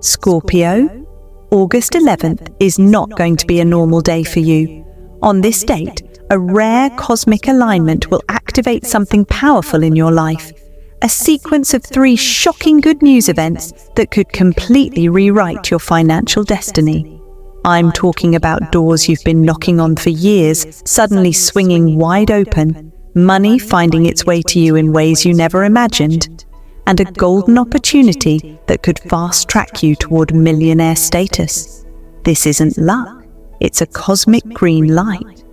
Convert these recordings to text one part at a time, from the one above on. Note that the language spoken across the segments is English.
Scorpio, August 11th is not going to be a normal day for you. On this date, a rare cosmic alignment will activate something powerful in your life. A sequence of 3 shocking good news events that could completely rewrite your financial destiny. I'm talking about doors you've been knocking on for years, suddenly swinging wide open, money finding its way to you in ways you never imagined, and a golden opportunity that could fast-track you toward millionaire status. This isn't luck, it's a cosmic green light.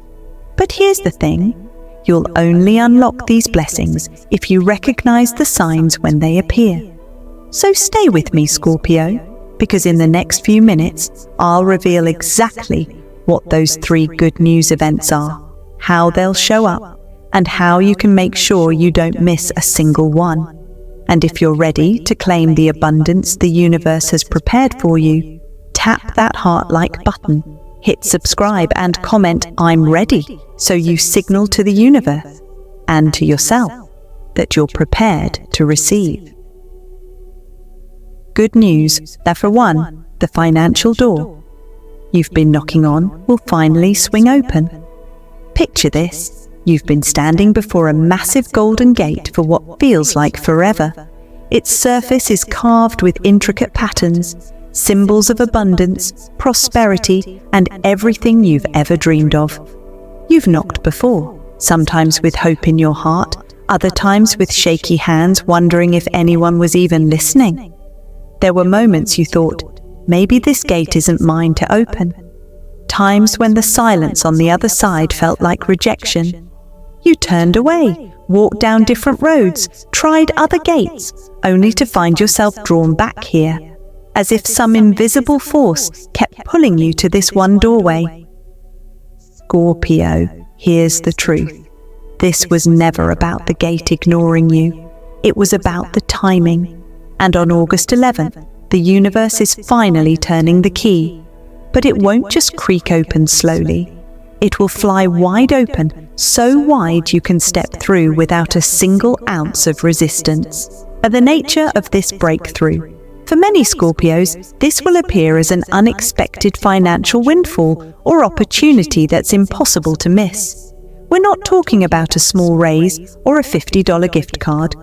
But here's the thing, you'll only unlock these blessings if you recognize the signs when they appear. So stay with me, Scorpio, because in the next few minutes, I'll reveal exactly what those 3 good news events are, how they'll show up, and how you can make sure you don't miss a single one. And if you're ready to claim the abundance the universe has prepared for you, tap that heart-like button, hit subscribe and comment "I'm ready" so you signal to the universe and to yourself that you're prepared to receive. Good news that for one, the financial door you've been knocking on will finally swing open. Picture this. You've been standing before a massive golden gate for what feels like forever. Its surface is carved with intricate patterns, symbols of abundance, prosperity, and everything you've ever dreamed of. You've knocked before, sometimes with hope in your heart, other times with shaky hands wondering if anyone was even listening. There were moments you thought, maybe this gate isn't mine to open. Times when the silence on the other side felt like rejection. You turned away, walked down different roads, tried other gates, only to find yourself drawn back here, as if some invisible force kept pulling you to this one doorway. Scorpio, here's the truth. This was never about the gate ignoring you. It was about the timing. And on August 11th, the universe is finally turning the key. But it won't just creak open slowly. It will fly wide open, so wide you can step through without a single ounce of resistance. The nature of this breakthrough. For many Scorpios, this will appear as an unexpected financial windfall or opportunity that's impossible to miss. We're not talking about a small raise or a $50 gift card.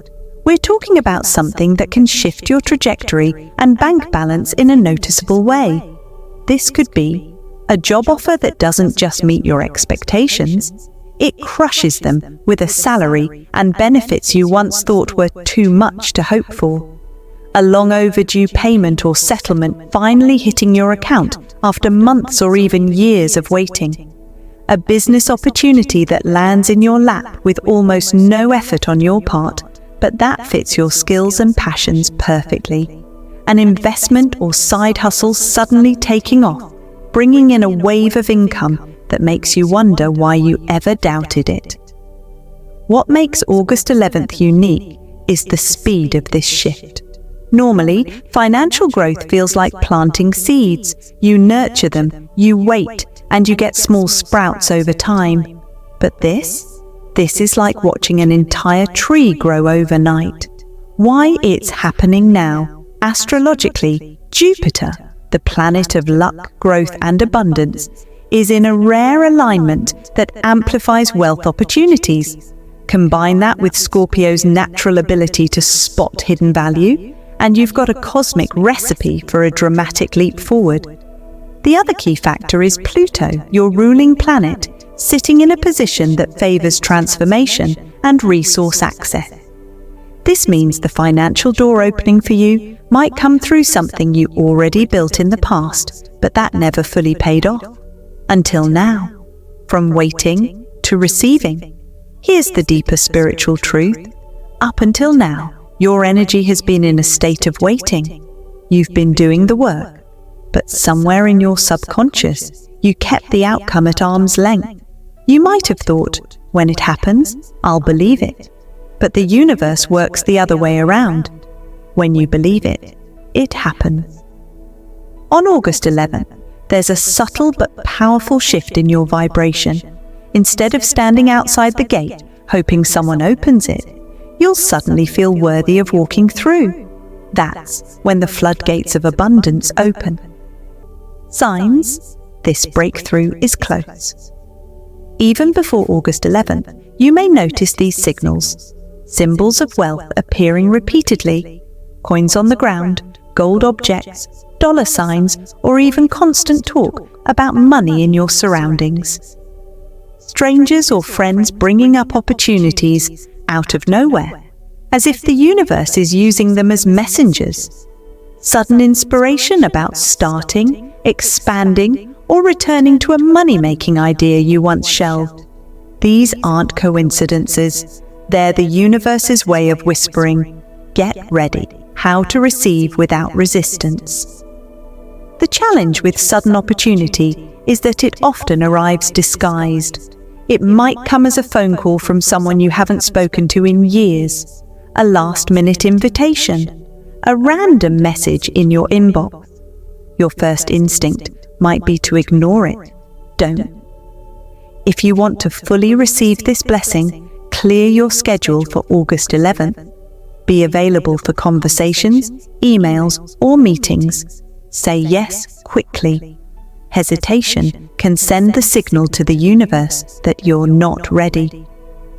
We're talking about something that can shift your trajectory and bank balance in a noticeable way. This could be a job offer that doesn't just meet your expectations, it crushes them with a salary and benefits you once thought were too much to hope for. A long overdue payment or settlement finally hitting your account after months or even years of waiting. A business opportunity that lands in your lap with almost no effort on your part, but that fits your skills and passions perfectly. An investment or side hustle suddenly taking off, bringing in a wave of income that makes you wonder why you ever doubted it. What makes August 11th unique is the speed of this shift. Normally, financial growth feels like planting seeds. You nurture them, you wait, and you get small sprouts over time. But this is like watching an entire tree grow overnight. Why it's happening now? Astrologically, Jupiter, the planet of luck, growth, and abundance, is in a rare alignment that amplifies wealth opportunities. Combine that with Scorpio's natural ability to spot hidden value, and you've got a cosmic recipe for a dramatic leap forward. The other key factor is Pluto, your ruling planet, sitting in a position that favors transformation and resource access. This means the financial door opening for you might come through something you already built in the past, but that never fully paid off. Until now. From waiting to receiving. Here's the deeper spiritual truth. Up until now, your energy has been in a state of waiting. You've been doing the work, but somewhere in your subconscious, you kept the outcome at arm's length. You might have thought, when it happens, I'll believe it. But the universe works the other way around. When you believe it, it happens. On August 11th, there's a subtle but powerful shift in your vibration. Instead of standing outside the gate, hoping someone opens it, you'll suddenly feel worthy of walking through. That's when the floodgates of abundance open. Signs: this breakthrough is close. Even before August 11th, you may notice these signals: symbols of wealth appearing repeatedly, coins on the ground, gold objects, dollar signs, or even constant talk about money in your surroundings. Strangers or friends bringing up opportunities out of nowhere, as if the universe is using them as messengers. Sudden inspiration about starting, expanding, or returning to a money-making idea you once shelved. These aren't coincidences. They're the universe's way of whispering, "Get ready," how to receive without resistance. The challenge with sudden opportunity is that it often arrives disguised. It might come as a phone call from someone you haven't spoken to in years, a last-minute invitation, a random message in your inbox. Your first instinct might be to ignore it. Don't. If you want to fully receive this blessing, clear your schedule for August 11th. Be available for conversations, emails, or meetings. Say yes quickly. Hesitation can send the signal to the universe that you're not ready.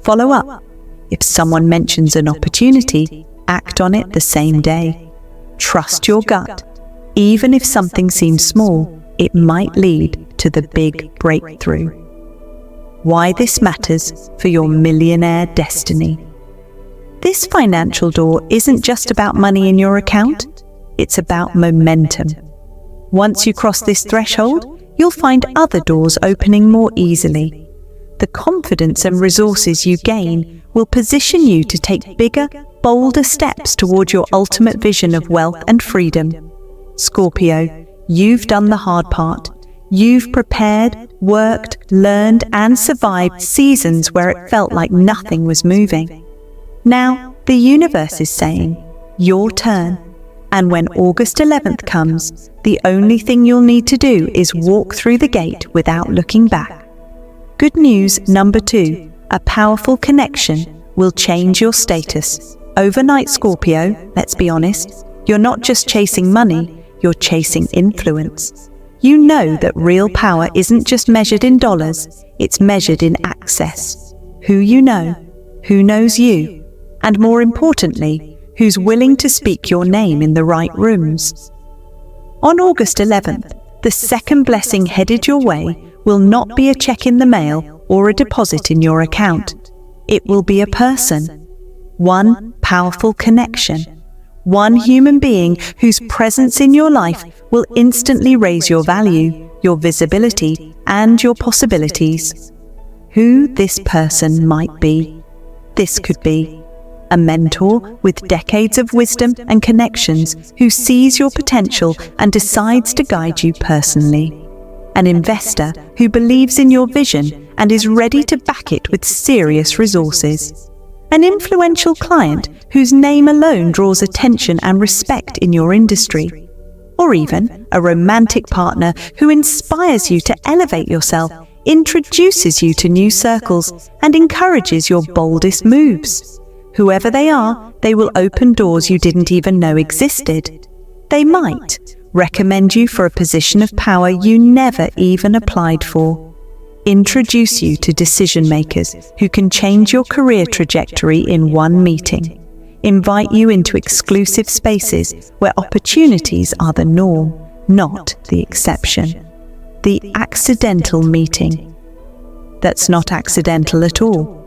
Follow up. If someone mentions an opportunity, act on it the same day. Trust your gut. Even if something seems small, it might lead to the big breakthrough. Why this matters for your millionaire destiny. This financial door isn't just about money in your account, it's about momentum. Once you cross this threshold, you'll find other doors opening more easily. The confidence and resources you gain will position you to take bigger, bolder steps toward your ultimate vision of wealth and freedom. Scorpio, you've done the hard part. You've prepared, worked, learned, and survived seasons where it felt like nothing was moving. Now, the universe is saying, your turn. And when August 11th comes, the only thing you'll need to do is walk through the gate without looking back. Good news number 2, a powerful connection will change your status. Overnight, Scorpio, let's be honest, you're not just chasing money, you're chasing influence. You know that real power isn't just measured in dollars, it's measured in access. Who you know, who knows you, and more importantly, who's willing to speak your name in the right rooms. On August 11th, the second blessing headed your way will not be a check in the mail or a deposit in your account. It will be a person, one powerful connection, one human being whose presence in your life will instantly raise your value, your visibility, and your possibilities. Who this person might be. This could be a mentor with decades of wisdom and connections who sees your potential and decides to guide you personally. An investor who believes in your vision and is ready to back it with serious resources. An influential client whose name alone draws attention and respect in your industry. Or even a romantic partner who inspires you to elevate yourself, introduces you to new circles, and encourages your boldest moves. Whoever they are, they will open doors you didn't even know existed. They might recommend you for a position of power you never even applied for. Introduce you to decision makers who can change your career trajectory in one meeting. Invite you into exclusive spaces where opportunities are the norm, not the exception. The accidental meeting. That's not accidental at all.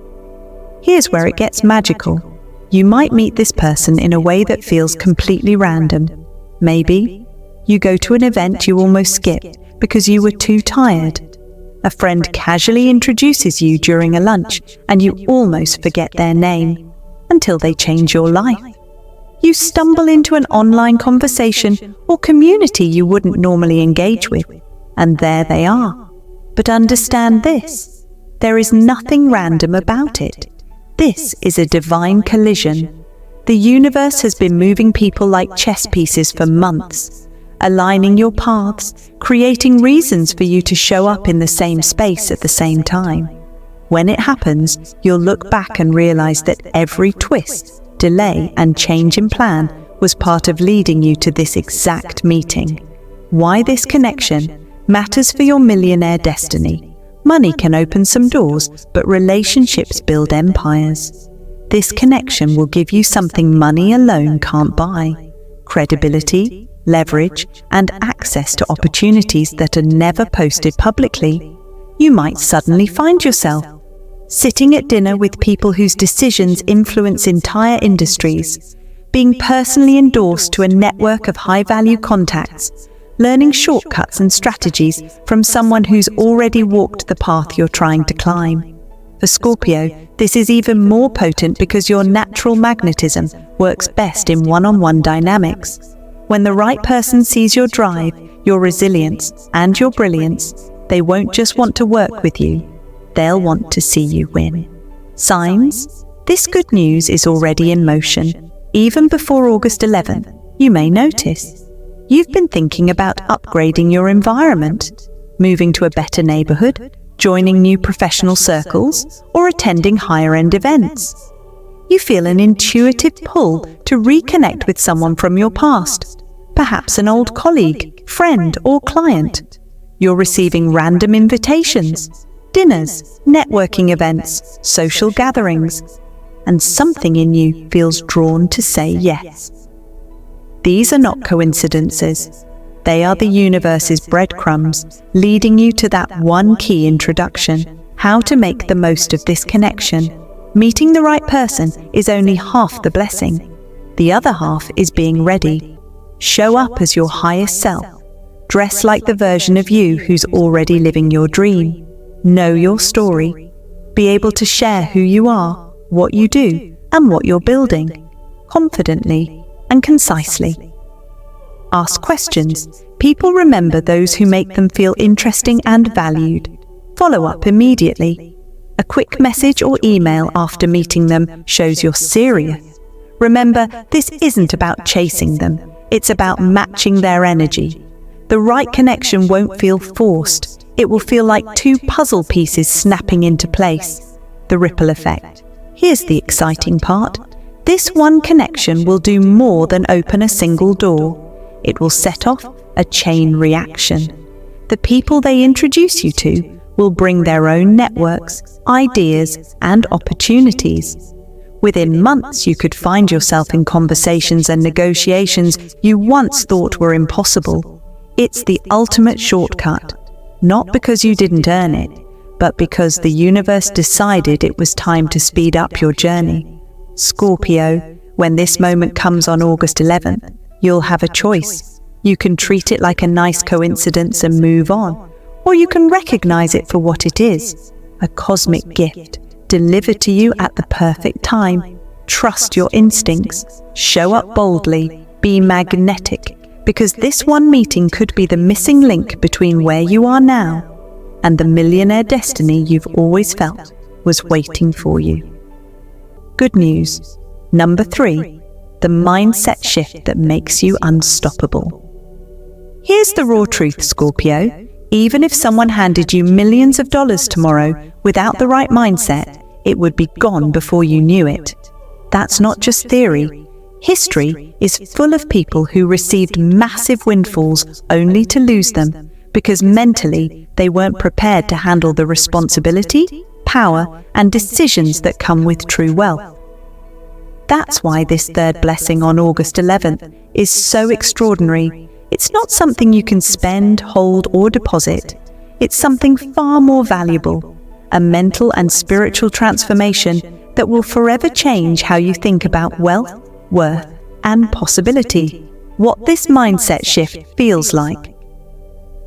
Here's where it gets magical. You might meet this person in a way that feels completely random. Maybe you go to an event you almost skipped because you were too tired. A friend casually introduces you during a lunch and you almost forget their name until they change your life. You stumble into an online conversation or community you wouldn't normally engage with, and there they are. But understand this, there is nothing random about it. This is a divine collision. The universe has been moving people like chess pieces for months, aligning your paths, creating reasons for you to show up in the same space at the same time. When it happens, you'll look back and realize that every twist, delay, and change in plan was part of leading you to this exact meeting. Why this connection matters for your millionaire destiny. Money can open some doors, but relationships build empires. This connection will give you something money alone can't buy: credibility, leverage, and access to opportunities that are never posted publicly. You might suddenly find yourself sitting at dinner with people whose decisions influence entire industries, being personally endorsed to a network of high-value contacts, learning shortcuts and strategies from someone who's already walked the path you're trying to climb. For Scorpio, this is even more potent because your natural magnetism works best in one-on-one dynamics. When the right person sees your drive, your resilience, and your brilliance, they won't just want to work with you, they'll want to see you win. Signs: this good news is already in motion. Even before August 11th, you may notice you've been thinking about upgrading your environment, moving to a better neighborhood, joining new professional circles, or attending higher-end events. You feel an intuitive pull to reconnect with someone from your past, perhaps an old colleague, friend, or client. You're receiving random invitations, dinners, networking events, social gatherings, and something in you feels drawn to say yes. These are not coincidences. They are the universe's breadcrumbs leading you to that one key introduction: how to make the most of this connection. Meeting the right person is only half the blessing. The other half is being ready. Show up as your highest self. Dress like the version of you who's already living your dream. Know your story. Be able to share who you are, what you do, and what you're building, confidently and concisely. Ask questions. People remember those who make them feel interesting and valued. Follow up immediately. A quick message or email after meeting them shows you're serious. Remember, this isn't about chasing them. It's about matching their energy. The right connection won't feel forced. It will feel like two puzzle pieces snapping into place. The ripple effect. Here's the exciting part. This one connection will do more than open a single door. It will set off a chain reaction. The people they introduce you to will bring their own networks, ideas, and opportunities. Within months, you could find yourself in conversations and negotiations you once thought were impossible. It's the ultimate shortcut, not because you didn't earn it, but because the universe decided it was time to speed up your journey. Scorpio, when this moment comes on August 11th, you'll have a choice. You can treat it like a nice coincidence and move on, or you can recognize it for what it is, a cosmic gift delivered to you at the perfect time. Trust your instincts, show up boldly, be magnetic, because this one meeting could be the missing link between where you are now and the millionaire destiny you've always felt was waiting for you. Good news. Number 3, the mindset shift that makes you unstoppable. Here's the raw truth, Scorpio. Even if someone handed you millions of dollars tomorrow, without the right mindset, it would be gone before you knew it. That's not just theory. History is full of people who received massive windfalls only to lose them because mentally they weren't prepared to handle the responsibility, power, and decisions that come with true wealth. That's why this third blessing on August 11th is so extraordinary. It's not something you can spend, hold, or deposit. It's something far more valuable, a mental and spiritual transformation that will forever change how you think about wealth, worth, and possibility. What this mindset shift feels like.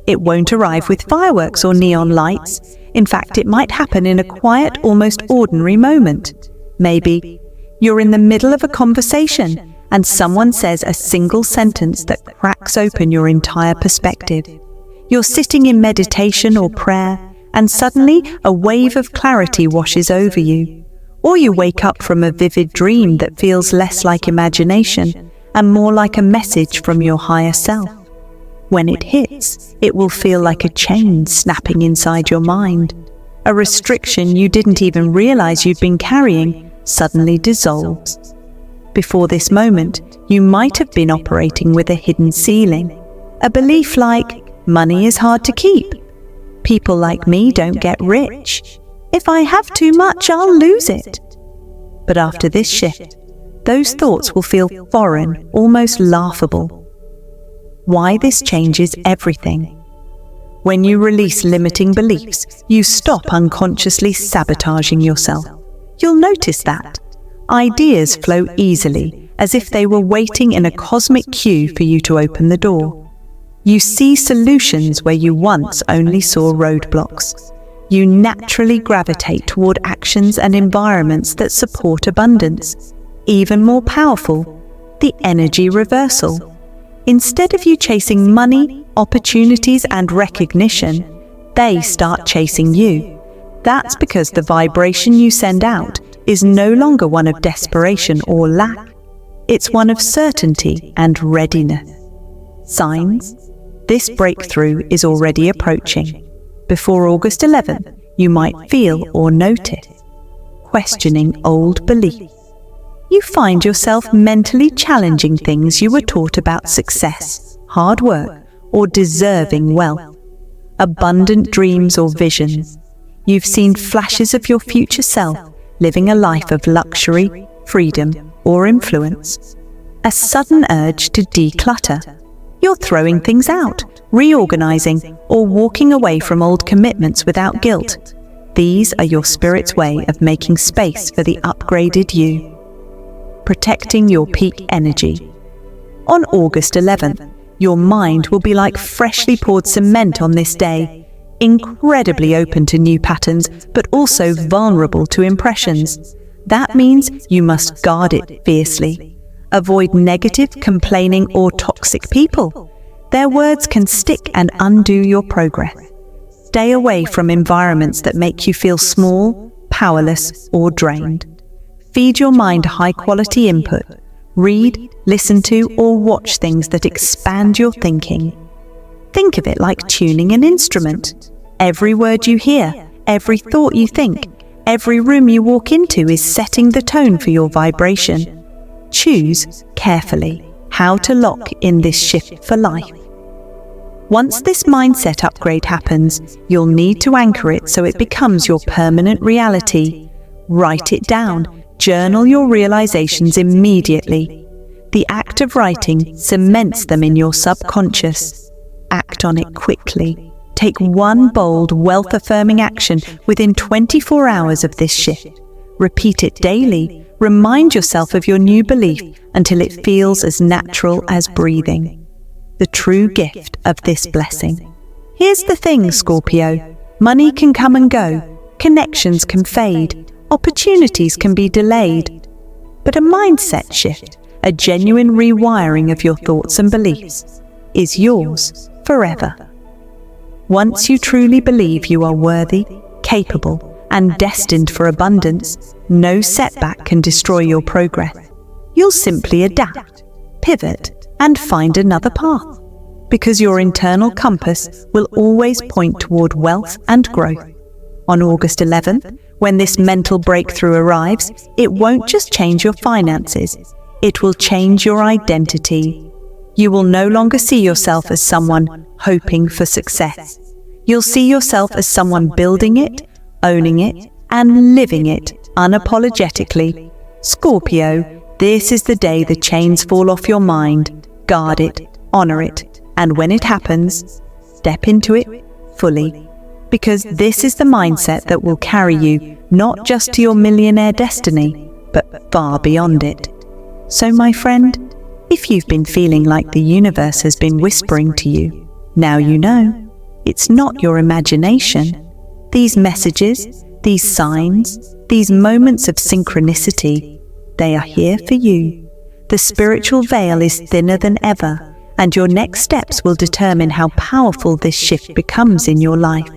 It won't arrive with fireworks or neon lights. In fact, it might happen in a quiet, almost ordinary moment. Maybe you're in the middle of a conversation and someone says a single sentence that cracks open your entire perspective. You're sitting in meditation or prayer, and suddenly a wave of clarity washes over you. Or you wake up from a vivid dream that feels less like imagination and more like a message from your higher self. When it hits, it will feel like a chain snapping inside your mind. A restriction you didn't even realize you'd been carrying suddenly dissolves. Before this moment, you might have been operating with a hidden ceiling, a belief like, money is hard to keep. People like me don't get rich. If I have too much, I'll lose it. But after this shift, those thoughts will feel foreign, almost laughable. Why this changes everything. When you release limiting beliefs, you stop unconsciously sabotaging yourself. You'll notice that. Ideas flow easily, as if they were waiting in a cosmic queue for you to open the door. You see solutions where you once only saw roadblocks. You naturally gravitate toward actions and environments that support abundance. Even more powerful, the energy reversal. Instead of you chasing money, opportunities, and recognition, they start chasing you. That's because the vibration you send out is no longer one of desperation or lack. It's one of certainty and readiness. Signs: this breakthrough is already approaching. Before August 11th, you might feel or notice questioning old beliefs. You find yourself mentally challenging things you were taught about success, hard work, or deserving wealth. Abundant dreams or visions. You've seen flashes of your future self living a life of luxury, freedom, or influence. A sudden urge to declutter. You're throwing things out, reorganizing, or walking away from old commitments without guilt. These are your spirit's way of making space for the upgraded you. Protecting your peak energy. On August 11th, your mind will be like freshly poured cement on this day, incredibly open to new patterns, but also vulnerable to impressions. That means you must guard it fiercely. Avoid negative, complaining, or toxic people. Their words can stick and undo your progress. Stay away from environments that make you feel small, powerless, or drained. Feed your mind high-quality input. Read, listen to, or watch things that expand your thinking. Think of it like tuning an instrument. Every word you hear, every thought you think, every room you walk into is setting the tone for your vibration. Choose carefully how to lock in this shift for life. Once this mindset upgrade happens, you'll need to anchor it so it becomes your permanent reality. Write it down. Journal your realizations immediately. The act of writing cements them in your subconscious. Act on it quickly. Take one bold, wealth-affirming action within 24 hours of this shift. Repeat it daily. Remind yourself of your new belief until it feels as natural as breathing. The true gift of this blessing. Here's the thing, Scorpio. Money can come and go. Connections can fade. Opportunities can be delayed, but a mindset shift, a genuine rewiring of your thoughts and beliefs, is yours forever. Once you truly believe you are worthy, capable, and destined for abundance, no setback can destroy your progress. You'll simply adapt, pivot, and find another path, because your internal compass will always point toward wealth and growth. On August 11th, when this mental breakthrough arrives, it won't just change your finances, it will change your identity. You will no longer see yourself as someone hoping for success. You'll see yourself as someone building it, owning it, and living it unapologetically. Scorpio, this is the day the chains fall off your mind. Guard it, honor it, and when it happens, step into it fully. Because this is the mindset that will carry you not just to your millionaire destiny, but far beyond it. So my friend, if you've been feeling like the universe has been whispering to you, now you know, it's not your imagination. These messages, these signs, these moments of synchronicity, they are here for you. The spiritual veil is thinner than ever, and your next steps will determine how powerful this shift becomes in your life.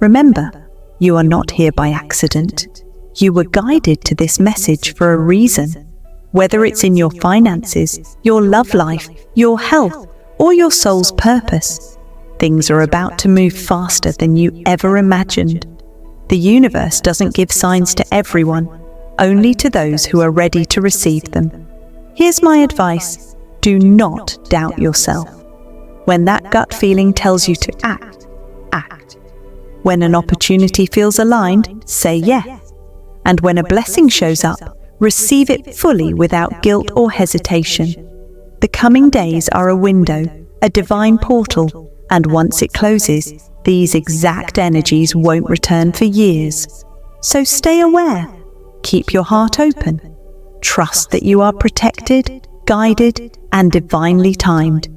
Remember, you are not here by accident. You were guided to this message for a reason. Whether it's in your finances, your love life, your health, or your soul's purpose, things are about to move faster than you ever imagined. The universe doesn't give signs to everyone, only to those who are ready to receive them. Here's my advice: do not doubt yourself. When that gut feeling tells you to act, act. When an opportunity feels aligned, say yes. And when a blessing shows up, receive it fully without guilt or hesitation. The coming days are a window, a divine portal, and once it closes, these exact energies won't return for years. So stay aware, keep your heart open, trust that you are protected, guided, and divinely timed.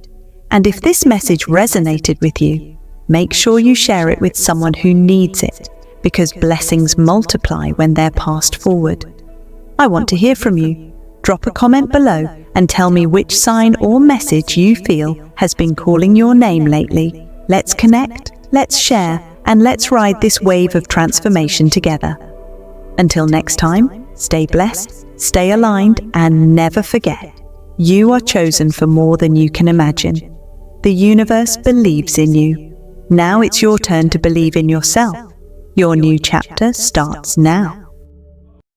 And if this message resonated with you, make sure you share it with someone who needs it, because blessings multiply when they're passed forward. I want to hear from you. Drop a comment below and tell me which sign or message you feel has been calling your name lately. Let's connect, let's share, and let's ride this wave of transformation together. Until next time, stay blessed, stay aligned, and never forget, you are chosen for more than you can imagine. The universe believes in you. Now it's your turn to believe in yourself. Your new chapter starts now.